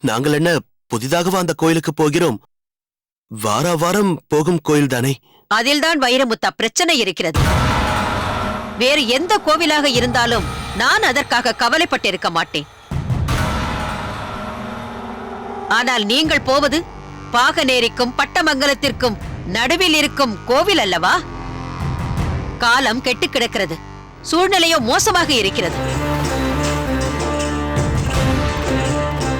நாங்கள் என்ன புதிதாகவா அந்த கோயிலுக்கு போகிறோம்? வார வாரம் போகும் கோயில் தானே. அதில்தான் வைரமுத்தா பிரச்சனை இருக்கிறது. வேறு எந்த கோவிலாக இருந்தாலும் நான் அதற்காக கவலைப்பட்டிருக்க மாட்டேன். ஆனால் நீங்கள் போவது பாகனேரிக்கும் பட்டமங்கலத்திற்கும் நடுவில் இருக்கும் கோவில் அல்லவா? காலம் கெட்டு கிடக்கிறது, சூழ்நிலையோ மோசமாக இருக்கிறது.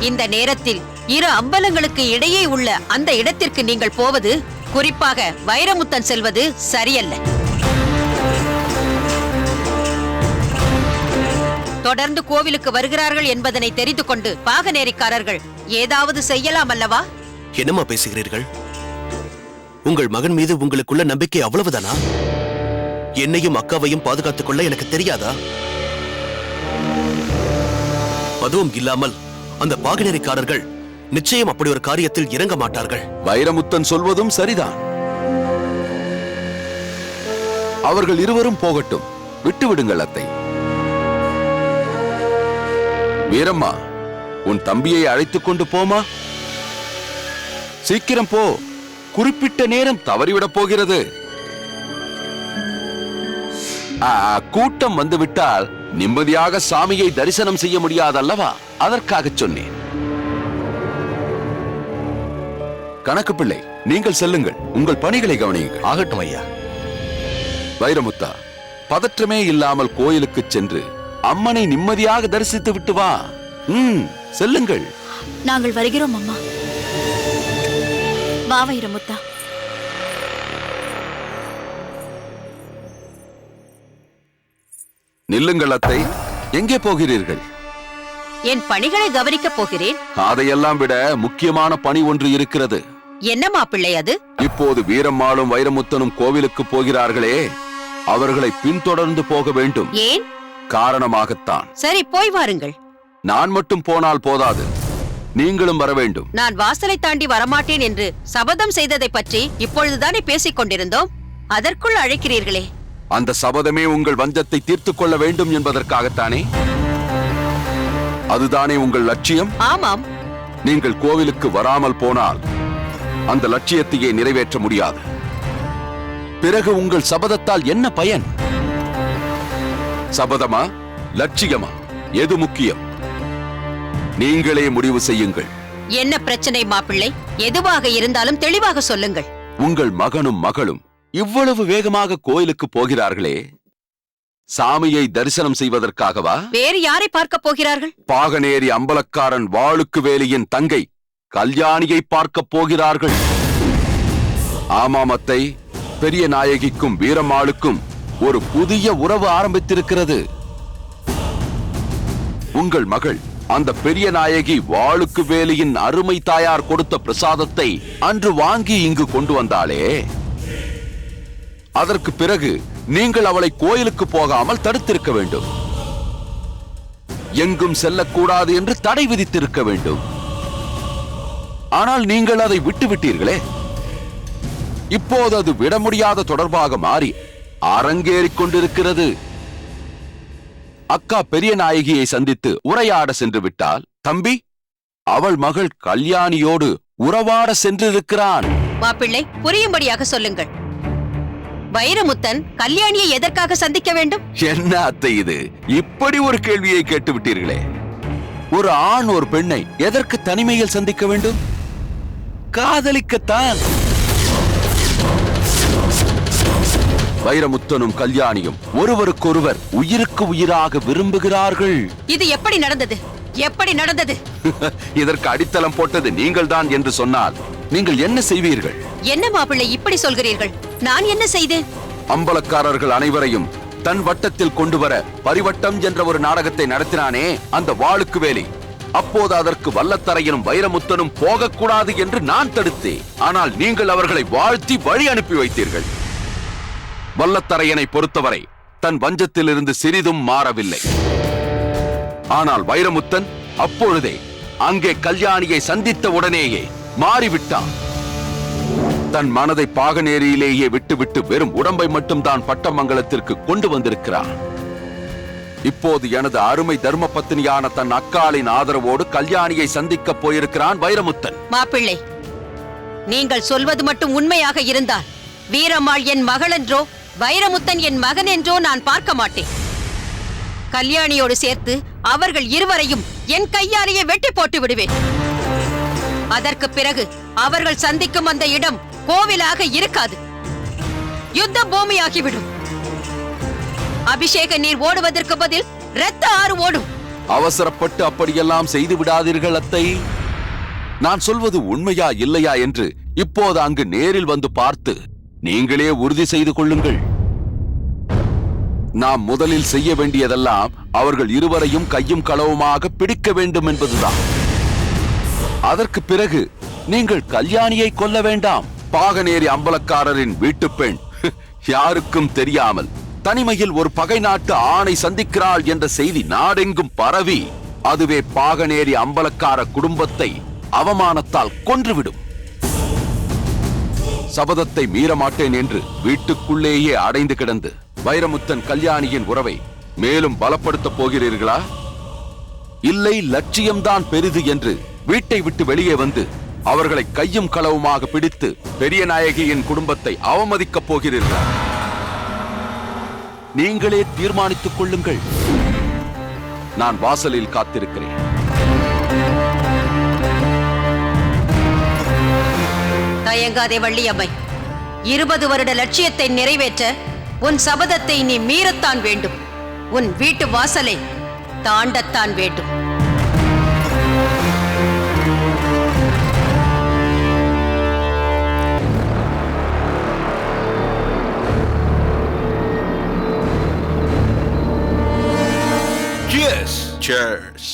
இந்த நேரத்தில் இரு அம்பலங்களுக்கு இடையே உள்ள அந்த இடத்திற்கு நீங்கள் போவது, குறிப்பாக வைரமுத்தன் செல்வது சரியல்ல. தொடர்ந்து கோவிலுக்கு வருகிறார்கள் என்பதனை தெரிந்து கொண்டு பாகனேரிக்காரர்கள் ஏதாவது செய்யலாம் அல்லவா? என்னமா பேசுகிறீர்கள்? உங்கள் மகன் மீது உங்களுக்குள்ள நம்பிக்கை அவ்வளவுதானா? என்னையும் அக்காவையும் பாதுகாத்துக் கொள்ள எனக்கு தெரியாதா? அதுவும் இல்லாமல் அந்த பாகனேரிக்காரர்கள் நிச்சயம் அப்படி ஒரு காரியத்தில் இறங்க மாட்டார்கள். வைரமுத்தன் சொல்வதும் சரிதான். அவர்கள் இருவரும் போகட்டும், விட்டுவிடுங்கள் அத்தை. வீரம்மா, உன் தம்பியை அழைத்துக் கொண்டு போமா. சீக்கிரம் போ, குறிப்பிட்ட நேரம் தவறிவிடப் போகிறது. கூட்டம் வந்துவிட்டால் நிம்மதியாக சாமியை தரிசனம் செய்ய முடியாதல்லவா? அதற்காக சொன்னேன். கணக்கு பிள்ளை, நீங்கள் செல்லுங்கள், உங்கள் பணிகளை கவனியுங்கள். ஆகட்டும் ஐயா. வைரமுத்தா, பதற்றமே இல்லாமல் கோயிலுக்கு சென்று அம்மனை நிம்மதியாக தரிசித்து விட்டு வா. செல்லுங்கள். நாங்கள் வருகிறோம் அம்மா. வா வைரமுத்தா. நில்லுங்கள் அத்தை, எங்கே போகிறீர்கள்? என் பணிகளை கவனிக்கப் போகிறேன். அதையெல்லாம் விட முக்கியமான பணி ஒன்று இருக்கிறது. என்ன மாப்பிள்ளை அது? இப்போது வீரம்மாளும் வைரமுத்தனும் கோவிலுக்கு போகிறார்களே, அவர்களை பின்தொடர்ந்து போக வேண்டும். ஏன்? காரணமாகத்தான். சரி, போய் வாருங்கள். நான் மட்டும் போனால் போதாது, நீங்களும் வர வேண்டும். நான் வாசலை தாண்டி வரமாட்டேன் என்று சபதம் செய்ததை பற்றி இப்பொழுதுதானே பேசிக் கொண்டிருந்தோம். அதற்குள் அழைக்கிறீர்களே. அந்த சபதமே உங்கள் வஞ்சத்தை தீர்த்துக் கொள்ள வேண்டும் என்பதற்காகத்தானே? அதுதானே உங்கள் லட்சியம்? ஆமாம். நீங்கள் கோவிலுக்கு வராமல் போனால் அந்த லட்சியத்தையே நிறைவேற்ற முடியாது. பிறகு உங்கள் சபதத்தால் என்ன பயன்? சபதமா, லட்சியமா, எது முக்கியம்? நீங்களே முடிவு செய்யுங்கள். என்ன பிரச்சனை மாப்பிள்ளை? எதுவாக இருந்தாலும் தெளிவாக சொல்லுங்கள். உங்கள் மகனும் மகளும் இவ்வளவு வேகமாக கோயிலுக்கு போகிறார்களே, சாமியை தரிசனம் செய்வதற்காகவா? வேறு யாரை பார்க்க போகிறார்கள்? பாகனேரி அம்பலக்காரன் வாளுக்கு வேலியின் தங்கை கல்யாணியை பார்க்க போகிறார்கள். ஆமாம் அத்தை, பெரிய நாயகிக்கும் வீரம்மாளுக்கும் ஒரு புதிய உறவு ஆரம்பித்திருக்கிறது. உங்கள் மகள் அந்த பெரிய நாயகி வாளுக்கு வேலியின் அருமை தாயார் கொடுத்த பிரசாதத்தை அன்று வாங்கி இங்கு கொண்டு வந்தாளே, அதற்கு பிறகு நீங்கள் அவளை கோயிலுக்கு போகாமல் தடுத்திருக்க வேண்டும். எங்கும் செல்லக்கூடாது என்று தடை விதித்திருக்க வேண்டும். ஆனால் நீங்கள் அதை விட்டுவிட்டீர்களே. இப்போது அது விட முடியாத தொடர்பாக மாறி அரங்கேறிக் கொண்டிருக்கிறது. அக்கா பெரிய நாயகியை சந்தித்து உரையாட சென்று விட்டால், தம்பி அவள் மகள் கல்யாணியோடு உறவாட சென்றிருக்கிறான். மாப்பிள்ளை, புரியும்படியாக சொல்லுங்கள். வைரமுத்தன் கல்யாணியை எதற்காக சந்திக்க வேண்டும்? என்ன அத்தை இது, இப்படி ஒரு கேள்வியை கேட்டு விட்டீர்களே. ஒரு ஆண் ஒரு பெண்ணை எதற்கு தனிமையில் சந்திக்க வேண்டும்? காதலிக்கத்தான். வைரமுத்தனும் கல்யாணியும் ஒருவருக்கொருவர் உயிருக்கு உயிராக விரும்புகிறார்கள். இது எப்படி நடந்தது? எப்படி நடந்தது? இதற்கு அடித்தளம் போட்டது நீங்கள் தான் என்று சொன்னால் நீங்கள் என்ன செய்வீர்கள்? என்ன மாப்பிள்ளை இப்படி சொல்கிறீர்கள்? நான் என்ன செய்தேன்? அம்பலக்காரர்கள் அனைவரையும் தன் வட்டத்தில் கொண்டு வர பரிவட்டம் என்ற ஒரு நாடகத்தை நடத்தினானே அந்த வாளுக்கு வேலி. அப்போது அதற்கு வல்லத்தரையனும் வைரமுத்தனும் போகக்கூடாது என்று நான் தடுத்தேன். ஆனால் நீங்கள் அவர்களை வாழ்த்தி வழி அனுப்பி வைத்தீர்கள். வல்லத்தரையனை பொறுத்தவரை தன் வஞ்சத்திலிருந்து சிறிதும் மாறவில்லை. ஆனால் வைரமுத்தன் அப்பொழுதே அங்கே கல்யாணியை சந்தித்த உடனேயே மாறிவிட்டான். தன் மனதை பாகனேரியிலேயே விட்டுவிட்டு வெறும் உடம்பை மட்டும் தான் பட்டமங்கலத்திற்கு கொண்டு வந்திருக்கிறான். இப்போது எனது அருமை தர்ம பத்தினியான தன் அக்காளின் ஆதரவோடு கல்யாணியை சந்திக்க போயிருக்கிறான் வைரமுத்தன். மாப்பிள்ளை, நீங்கள் சொல்வது மட்டும் உண்மையாக இருந்தால் வீரம்மாள் என் மகள் என்றோ வைரமுத்தன் என் மகன் என்றோ நான் பார்க்க மாட்டேன். கல்யாணியோடு சேர்த்து அவர்கள் இருவரையும் என் கையாலேயே வெட்டி போட்டு விடுவேன். அதற்கு பிறகு அவர்கள் சந்திக்கும் அந்த இடம் கோவிலாக இருக்காது, யுத்த பூமியாகிவிடும். அபிஷேக நீர் ஓடுவதற்கு பதில் இரத்த ஆறு ஓடும். அவசரப்பட்டு அப்படியெல்லாம் செய்து விடாதீர்கள் அத்தை. நான் சொல்வது உண்மையா இல்லையா என்று இப்போது அங்கு நேரில் வந்து பார்த்து நீங்களே உறுதி செய்து கொள்ளுங்கள். நாம் முதலில் செய்ய வேண்டியதெல்லாம் அவர்கள் இருவரையும் கையும் களவுமாக பிடிக்க வேண்டும் என்பதுதான். அதற்கு பிறகு நீங்கள் கல்யாணியை கொல்ல வேண்டாம். பாகனேரி அம்பலக்காரரின் வீட்டு பெண் யாருக்கும் தெரியாமல் தனிமையில் ஒரு பகை நாட்டு ஆணை சந்திக்கிறாள் என்ற செய்தி நாடெங்கும் பரவி அதுவே பாகனேரி அம்பலக்கார குடும்பத்தை அவமானத்தால் கொன்றுவிடும். சபதத்தை மீற மாட்டேன் என்று வீட்டுக்குள்ளேயே அடைந்து கிடந்து வைரமுத்தன் கல்யாணியின் உறவை மேலும் பலப்படுத்தப் போகிறீர்களா? இல்லை, லட்சியம்தான் பெரிது என்று வீட்டை விட்டு வெளியே வந்து அவர்களை கையும் களவுமாக பிடித்து பெரிய நாயகியின் குடும்பத்தை அவமதிக்கப் போகிறீர்களா? நீங்களே தீர்மானித்துக் கொள்ளுங்கள். நான் வாசலில் காத்திருக்கிறேன். தயங்காதே வள்ளியம்மை, 20 வருட லட்சியத்தை நிறைவேற்ற உன் சபதத்தை நீ மீறத்தான் வேண்டும். உன் வீட்டு வாசலை தாண்டத்தான் வேண்டும். Cheers! Cheers.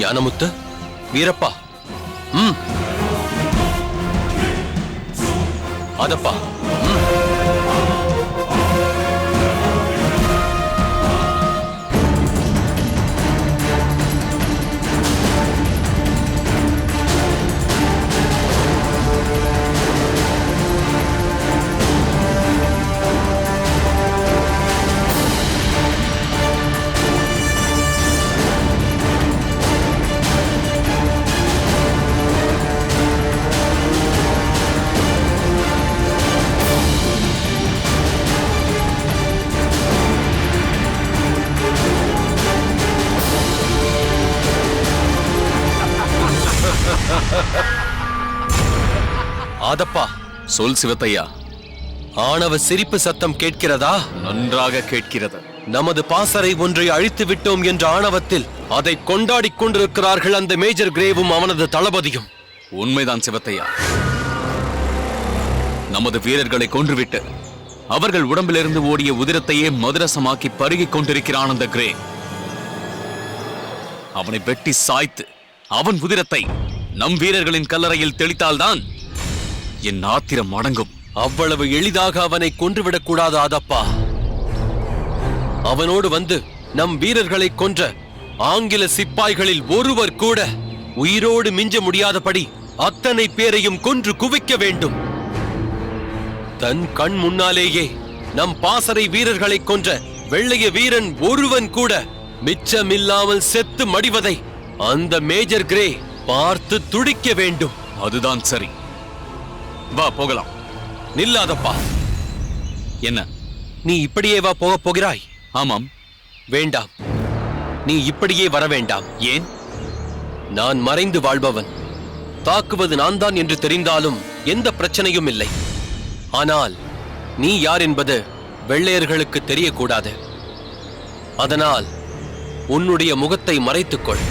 ஞானமுத்து, வீரப்பா, அதப்பா, ஆதப்பா. சொல் சிவத்தையா. ஆணவ சிரிப்பு சத்தம் கேட்கிறதா? நன்றாக கேட்கிறது. நமது பாசறை ஒன்றை அழித்து விட்டோம் என்ற ஆணவத்தில் அதை கொண்டாடிக் கொண்டிருக்கிறார்கள் அந்த மேஜர் கிரேவும் அவனது தளபதியும். உண்மைதான் சிவத்தையா. நமது வீரர்களை கொன்றுவிட்டு அவர்கள் உடம்பிலிருந்து ஓடிய உதிரத்தையே மதுரசமாக்கி பருகிக் கொண்டிருக்கிறான் அந்த கிரே. அவனை வெட்டி சாய்த்து அவன் உதிரத்தை நம் வீரர்களின் கல்லறையில் தெளித்தால்தான் என் ஆத்திரம் அடங்கும். அவ்வளவு எளிதாக அவனை கொன்றுவிடக் கூடாது ஆதப்பா. அவனோடு வந்து நம் வீரர்களை கொன்ற ஆங்கில சிப்பாய்களில் ஒருவர் கூட உயிரோடு மிஞ்ச முடியாதபடி அத்தனை பேரையும் கொன்று குவிக்க வேண்டும். தன் கண் முன்னாலேயே நம் பாசறை வீரர்களை கொன்ற வெள்ளைய வீரன் ஒருவன் கூட மிச்சமில்லாமல் செத்து மடிவதை அந்த மேஜர் கிரே பார்த்து துடிக்க வேண்டும். அதுதான் சரி. வா போகலாம். நில்லாதப்பா. என்ன? நீ இப்படியே வா போகப் போகிறாய்? ஆமாம். வேண்டாம், நீ இப்படியே வர வேண்டாம். ஏன்? நான் மறைந்து வாழ்பவன். தாக்குவது நான் தான் என்று தெரிந்தாலும் எந்த பிரச்சனையும் இல்லை. ஆனால் நீ யார் என்பது வெள்ளையர்களுக்கு தெரியக்கூடாது. அதனால் உன்னுடைய முகத்தை மறைத்துக்கொள்.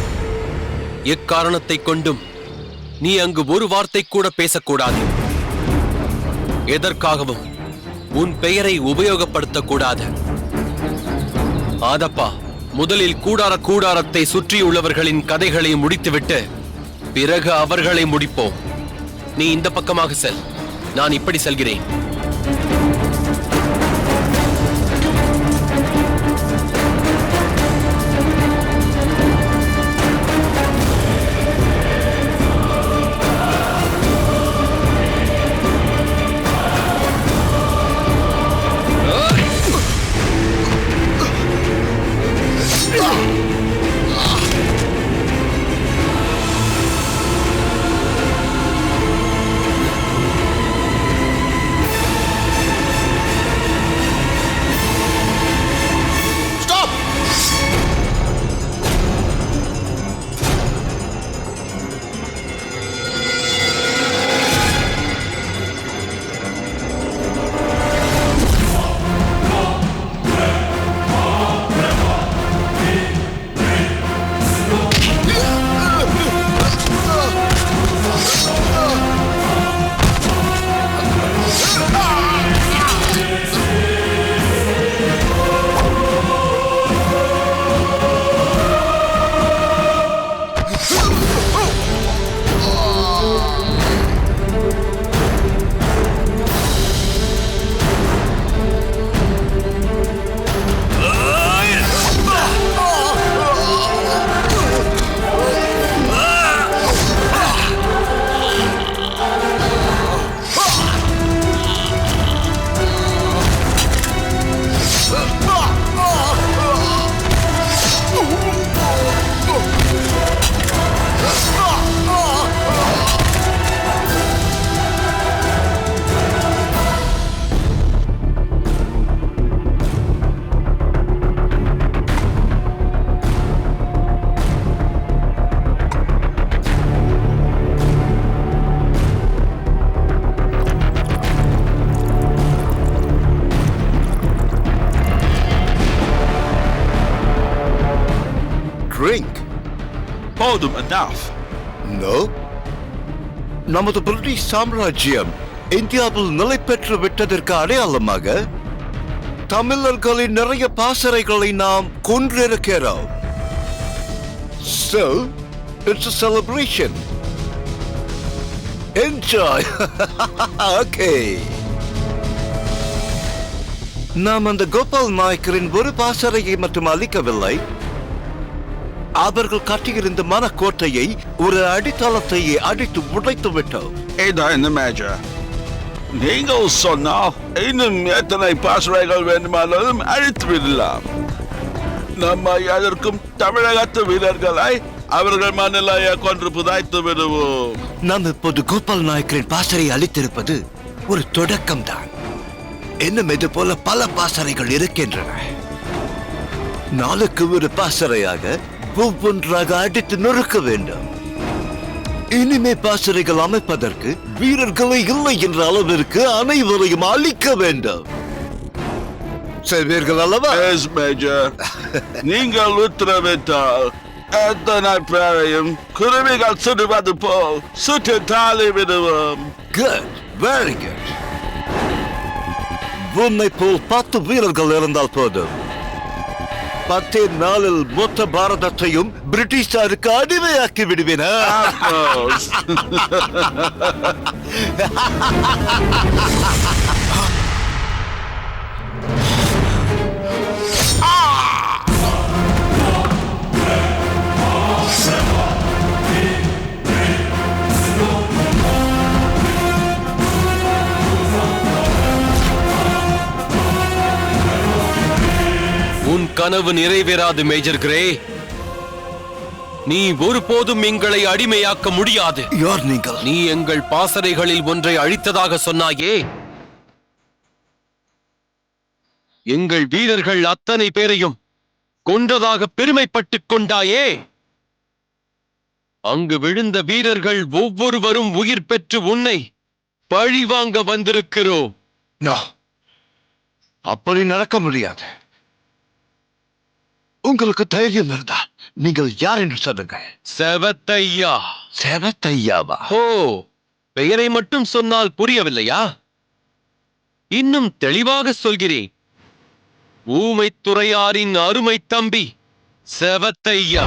எக்காரணத்தை கொண்டும் நீ அங்கு ஒரு வார்த்தை கூட பேசக்கூடாது. எதற்காகவும் உன் பெயரை உபயோகப்படுத்தக்கூடாது. ஆதப்பா, முதலில் கூடாரத்தை சுற்றியுள்ளவர்களின் கதைகளை முடித்துவிட்டு பிறகு அவர்களை முடிப்போம். நீ இந்த பக்கமாக செல், நான் இப்படி செல்கிறேன். Drink. போதும், enough. No. நமது பிரிட்டிஷ் சாம்ராஜ்யம் இந்தியாவில் நிலை பெற்று விட்டதற்கு அடையாளமாக தமிழர்களின் நிறைய பாசறைகளை நாம் கொன்றிருக்கிறோம். So, it's a celebration. Enjoy. Okay. நாம் அந்த கோபால் நாயக்கரின் ஒரு பாசறையை மட்டும் அளிக்கவில்லை, அவர்கள் கட்டியிருந்த மனக்கோட்டையை ஒரு அடித்தளத்தையே அடித்து உடைத்து விட்டோம். என்ன மேஜர், நீங்கள் சொன்னால் இன்னும் எத்தனை பாசறைகள் வேண்டுமானாலும் அழித்து விடலாம். நம்ம எதற்கும் தமிழகத்து வீரர்களை அவர்கள் மண்ணிலேயே கொன்று புதைத்து விடுவோம். நாம் இப்போது கோபால் நாயக்கரின் பாசறை அளித்திருப்பது ஒரு தொடக்கம்தான். இன்னும் இது போல பல பாசறைகள் இருக்கின்றன. நாளுக்கு ஒரு பாசறையாக ஒவ்வொன்றாக அடித்து நொறுக்க வேண்டும். இனிமே பாசறைகள் அமைப்பதற்கு வீரர்களை இல்லை என்ற அளவிற்கு அனைவரையும் அழிக்க வேண்டும். செய்வீர்கள் அல்லவா? எஸ் மேஜர், நீங்கள் உத்தரவிட்டால் எத்தனை பேரையும் குருவிகள் சுடுவது போல் சுட்டு தாழி விடுவோம். Good, very good. உன்னை போல் 10 வீரர்கள் இருந்தால் போதும். 10 நாளில் மொத்த பாரதத்தையும் பிரிட்டிஷாருக்கு அடிமையாக்கி விடுவேன். உன் கனவு நிறைவேறாது மேஜர் கிரே. நீ ஒருபோதும் எங்களை அடிமையாக்க முடியாது. யார் நீங்கள்? நீ எங்கள் பாசறைகளில் ஒன்றை அழித்ததாக சொன்னாயே. எங்கள் வீரர்கள் அத்தனை பேரையும் கொன்றதாக பெருமைப்பட்டுக் கொண்டாயே. அங்கு விழுந்த வீரர்கள் ஒவ்வொருவரும் உயிர் பெற்று உன்னை பழிவாங்க வந்திருக்கிறோம். அப்படி நடக்க முடியாது. உங்களுக்கு தைரியம் இருந்தா நீங்கள் யார் என்று சொல்லுங்க. செவத்தையா. செவத்தையாவா? ஓ, பெயரை மட்டும் சொன்னால் புரியவில்லையா? இன்னும் தெளிவாக சொல்கிறேன். ஊமைத்துறையாரின் அருமை தம்பி செவத்தையா.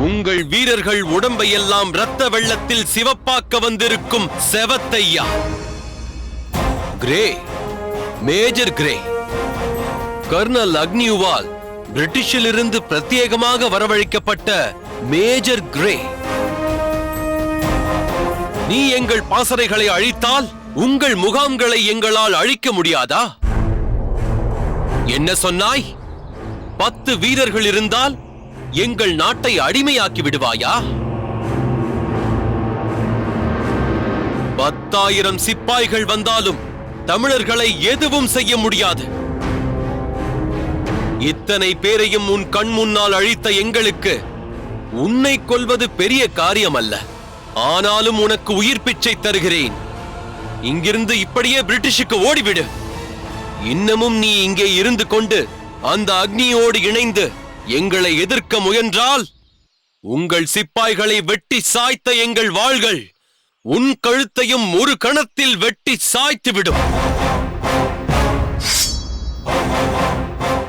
உங்கள் வீரர்கள் உடம்பையெல்லாம் இரத்த வெள்ளத்தில் சிவப்பாக்க வந்திருக்கும் Sevathaiya. Grey, major grey, kernel அக்னியுவால் பிரிட்டிஷிலிருந்து பிரத்யேகமாக வரவழைக்கப்பட்ட மேஜர் கிரே. நீ எங்கள் பாசறைகளை அழித்தால் உங்கள் முகாம்களை எங்களால் அழிக்க முடியாதா? என்ன சொன்னாய்? 10 வீரர்கள் இருந்தால் எங்கள் நாட்டை அடிமையாக்கி விடுவாயா? 10,000 சிப்பாய்கள் வந்தாலும் தமிழர்களை எதுவும் செய்ய முடியாது. இத்தனை பேரையும் உன் கண் முன்னால் அழித்த எங்களுக்கு உன்னை கொல்வது பெரிய காரியம் அல்ல. ஆனாலும் உனக்கு உயிர் பிச்சை தருகிறேன். இங்கிருந்து இப்படியே பிரிட்டிஷுக்கு ஓடிவிடு. இன்னமும் நீ இங்கே இருந்து கொண்டு அந்த அக்னியோடு இணைந்து எங்களை எதிர்க்க முயன்றால் உங்கள் சிப்பாய்களை வெட்டி சாய்த்த எங்கள் வாள்கள் உன் கழுத்தையும் ஒரு கணத்தில் வெட்டி சாய்த்துவிடும்.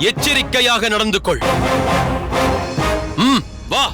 எச்சரிக்கையாக நடந்து கொள். வா.